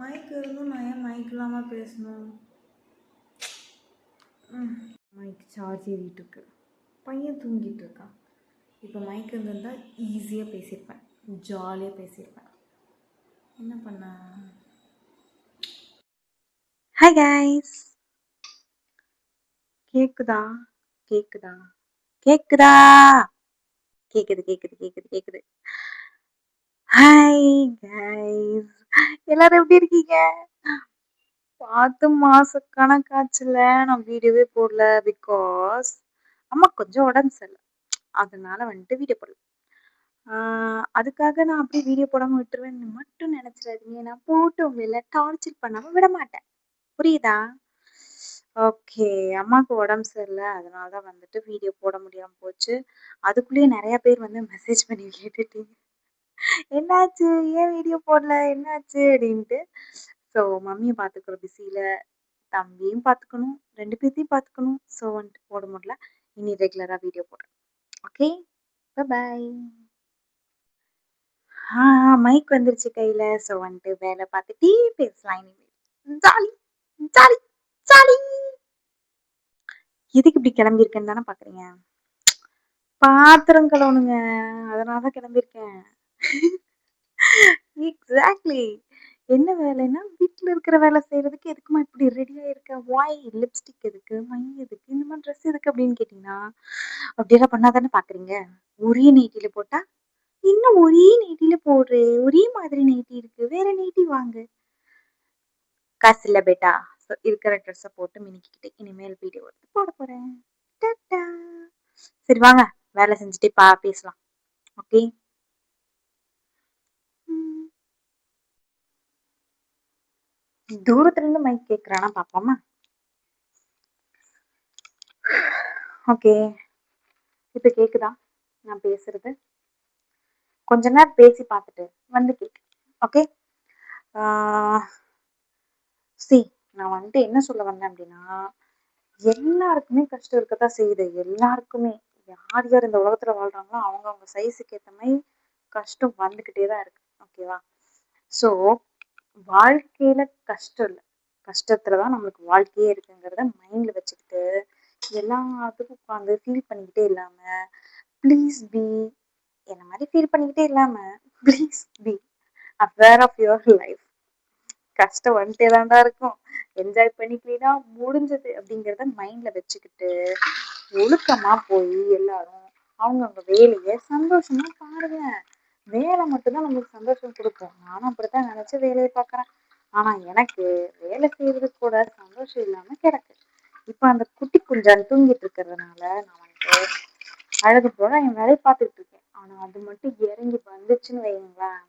Mic இருந்தும் நான் ஏன் மைக் இல்லாமல் பேசணும்? மைக் சார்ஜ் ஏறிட்டு இருக்கு. பையன் தூங்கிட்டு இருக்கான். இப்போ மைக் இருந்திருந்தால் ஈஸியாக பேசியிருப்பேன், ஜாலியாக பேசியிருப்பேன். என்ன பண்ண? ஹாய் கைஸ், கேக்குதா? கேக்குதா? கேக்குதா? கேக்குது கேக்குது கேக்குது கேக்குது. ஹாய் கைஸ், எல்லாரும் எப்படி இருக்கீங்க? பார்த்து மாச கணக்காச்சுல நான் வீடியோவே போடல. பிகாஸ் அம்மா கொஞ்சம் உடம்பு சரியில்லை, அதனால வந்துட்டு வீடியோ போடல. அதுக்காக நான் அப்படியே வீடியோ போடாம விட்டுருவேன்னு மட்டும் நினைச்சிடாதீங்க. நான் போட்டு உங்களை டார்ச்சர் பண்ணாம விட மாட்டேன், புரியுதா? ஓகே, அம்மாவுக்கு உடம்பு சரியில்லை, அதனால தான் வந்துட்டு வீடியோ போட முடியாம போச்சு. அதுக்குள்ளேயே நிறைய பேர் வந்து மெசேஜ் பண்ணி கேட்டுட்டீங்க, என்னாச்சு, ஏன் வீடியோ போடல, என்னாச்சு அப்படின்ட்டு. ஸோ மம்மியை பார்த்துக்கிற பிஸியில் தம்பியும் பார்த்துக்கணும், 2 பேர்த்தையும் பார்த்துக்கணும். ஸோ வந்துட்டு போட முடியல. இனி ரெகுலராக வீடியோ போடுறேன். ஓகே, பாய். மைக் வந்துருச்சு கையில். ஸோ வந்துட்டு வேலை பார்த்துட்டே பேசலாம் இனிமேல். Jolly jolly jolly. எதுக்கு இப்படி கிளம்பியிருக்கேன்னு தானே பார்க்குறீங்க? பாத்திரம் கழுவணுங்க, அதனால தான் கிளம்பியிருக்கேன். எக்ஸாக்ட்லி. என்ன வேலைன்னா வீட்டில் இருக்கிற வேலை செய்யறதுக்கு எதுக்குமா இப்படி ரெடியாக இருக்க? வாய் லிப்ஸ்டிக் எதுக்கு, மை எதுக்கு, இந்த மாதிரி ட்ரெஸ் எதுக்கு அப்படின்னு கேட்டிங்கன்னா, அப்படியெல்லாம் பண்ணாதானே பார்க்குறீங்க. ஒரே நைட்டியில் போட்டா இன்னும் ஒரே நைட்டியில போடுறே, ஒரே மாதிரி நைட்டி இருக்கு, வேற நைட்டி வாங்கு. காசு இல்லை பேட்டா. ஸோ இருக்கிற ட்ரெஸ்ஸை போட்டு மினிக்கிட்டு இனிமேல் வீடியோ எடுத்து போட போறேன். சரி வாங்க, வேலை செஞ்சுட்டு பேசலாம். ஓகே, தூரத்துல இருந்து மைக் கேட்குறானா பாப்போமா? ஓகே, இப்போ கேக்குதா நான் பேசுறது? கொஞ்ச நேரம் பேசி பார்த்துட்டு வந்து கேட்கு. ஓகே, சி நான் வந்துட்டு என்ன சொல்ல வந்தேன் அப்படின்னா, எல்லாருக்குமே கஷ்டம் இருக்கத்தான் செய்யுது. எல்லாருக்குமே, யார் யார் இந்த உலகத்துல வாழ்றாங்களோ அவங்க சைஸுக்கு ஏற்ற மாதிரி கஷ்டம் வந்துக்கிட்டே தான் இருக்கு. ஓகேவா? ஸோ வாழ்க்கையில கஷ்டம் இல்லை, கஷ்டத்துலதான் நம்மளுக்கு வாழ்க்கையே இருக்குங்கிறத மைண்ட்ல வச்சுக்கிட்டு எல்லாத்துக்கும் உட்காந்து ஃபீல் பண்ணிக்கிட்டே இல்லாம, ப்ளீஸ் பி என்ன மாதிரி ஃபீல் பண்ணிக்கிட்டே இல்லாம please be aware of your life. கஷ்டம் வந்துட்டே தான்டா இருக்கும், என்ஜாய் பண்ணிக்கலாம் முடிஞ்சது அப்படிங்கிறத மைண்ட்ல வச்சுக்கிட்டு ஒழுக்கமா போய் எல்லாரும் அவங்கவுங்க வேலையை சந்தோஷமா பாருங்க. வேலை மட்டும்தான் நம்மளுக்கு சந்தோஷம் கொடுக்கும். நானும் அப்படித்தான் நினைச்சு வேலையை பார்க்குறேன். ஆனா எனக்கு வேலை செய்யறதுக்கு கூட சந்தோஷம் இல்லாம கிடக்கு. இப்ப அந்த குட்டி குஞ்சான் தூங்கிட்டு இருக்கிறதுனால நான் வந்துட்டு அழகு போல என் வேலையை பார்த்துட்டு இருக்கேன். ஆனா அது மட்டும் இறங்கி வந்துச்சுன்னு வைங்களேன்,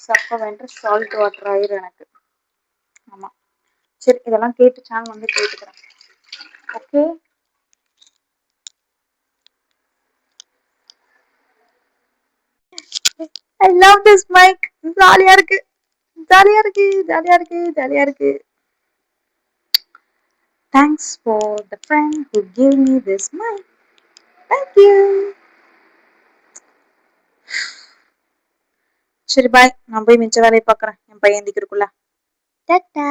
சப்ப வென்று சால்ட் வாட்டர் ஆயிரும் எனக்கு. ஆமா, சரி இதெல்லாம் கேட்டு சேனல் வந்து கேட்டுக்கிறேன். Okay, I love this mic. ஜாலியா இருக்கு ஜாலியா இருக்கு ஜாலியா இருக்கு ஜாலியா இருக்கு. Thanks for the friend who gave me this mic. Thank you. சரி பாய், நான் போய் மிச்ச வேலையை பார்க்குறேன் என் பையன் எந்திக்கிறதுக்குள்ள. டாடா.